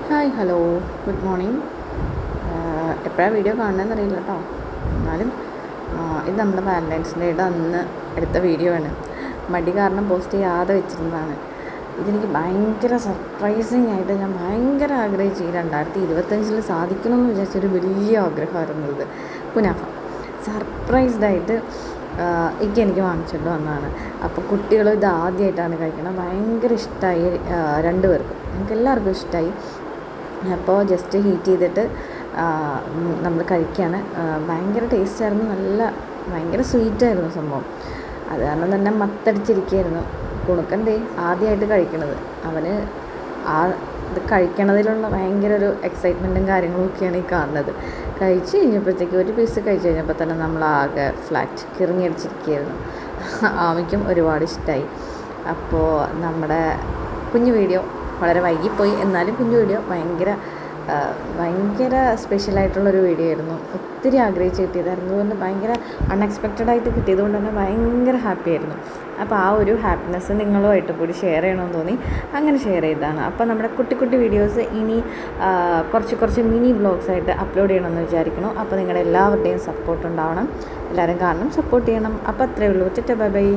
Hi hello good morning. എപ്പോഴാണ് video കാണണമെന്ന് അറിയില്ല കേട്ടോ. എന്നാലും ഇത് നമ്മുടെ വാലൻറ്റൈൻസ് ഡേയുടെ അന്ന് എടുത്ത വീഡിയോ ആണ്. മടി കാരണം പോസ്റ്റ് ചെയ്യാതെ വെച്ചിരുന്നതാണ്. ഇതെനിക്ക് ഭയങ്കര സർപ്രൈസിങ് ആയിട്ട് ഞാൻ ഭയങ്കര ആഗ്രഹിച്ചു. ഈ 2025 സാധിക്കണമെന്ന് വിചാരിച്ചൊരു വലിയ ആഗ്രഹമായിരുന്നു ഇത്. കുനാഫ സർപ്രൈസ്ഡായിട്ട് എനിക്ക് വാങ്ങിച്ചുകൊണ്ട് വന്നതാണ്. അപ്പോൾ കുട്ടികൾ ഇത് ആദ്യമായിട്ടാണ് കഴിക്കുന്നത്. ഭയങ്കര ഇഷ്ടമായി രണ്ടുപേർക്കും, ഞങ്ങൾക്ക് എല്ലാവർക്കും ഇഷ്ടമായി. അപ്പോൾ ജസ്റ്റ് ഹീറ്റ് ചെയ്തിട്ട് നമ്മൾ കഴിക്കുകയാണ്. ഭയങ്കര ടേസ്റ്റായിരുന്നു, ഭയങ്കര സ്വീറ്റായിരുന്നു സംഭവം. അത് കാരണം തന്നെ മത്തടിച്ചിരിക്കുകയായിരുന്നു. കുണുക്കൻ്റെ ആദ്യമായിട്ട് കഴിക്കണത്. അവന് ഇത് കഴിക്കണതിലുള്ള ഭയങ്കര ഒരു എക്സൈറ്റ്മെൻറ്റും കാര്യങ്ങളും ഒക്കെയാണ് ഈ കാണുന്നത്. കഴിച്ച് കഴിഞ്ഞപ്പോഴത്തേക്ക് ഒരു പീസ് കഴിച്ച് കഴിഞ്ഞപ്പോൾ തന്നെ നമ്മളാകെ ഫ്ലാറ്റ് കിറങ്ങിയടിച്ചിരിക്കുകയായിരുന്നു. ആമിക്കും ഒരുപാട് ഇഷ്ടമായി. അപ്പോൾ നമ്മുടെ കുഞ്ഞു വീഡിയോ വളരെ വൈകിപ്പോയി, എന്നാലും കുഞ്ഞു വീഡിയോ ഭയങ്കര സ്പെഷ്യലായിട്ടുള്ളൊരു വീഡിയോ ആയിരുന്നു. ഒത്തിരി ആഗ്രഹിച്ച് കിട്ടിയതായിരുന്നു. അതുകൊണ്ട് ഭയങ്കര അൺഎക്സ്പെക്റ്റഡായിട്ട് കിട്ടിയത് കൊണ്ട് തന്നെ ഭയങ്കര ഹാപ്പി ആയിരുന്നു. അപ്പോൾ ആ ഒരു ഹാപ്പിനെസ് നിങ്ങളുമായിട്ട് കൂടി ഷെയർ ചെയ്യണമെന്ന് തോന്നി, അങ്ങനെ ഷെയർ ചെയ്തതാണ്. അപ്പോൾ നമ്മുടെ കുട്ടി വീഡിയോസ് ഇനി കുറച്ച് മിനി വ്ളോഗ്സായിട്ട് അപ്ലോഡ് ചെയ്യണമെന്ന് വിചാരിക്കണം. അപ്പോൾ നിങ്ങളുടെ എല്ലാവരുടെയും സപ്പോർട്ട് ഉണ്ടാവണം, എല്ലാവരും കാണണം, സപ്പോർട്ട് ചെയ്യണം. അപ്പോൾ അത്രയേ ഉള്ളൂ. Bye bye.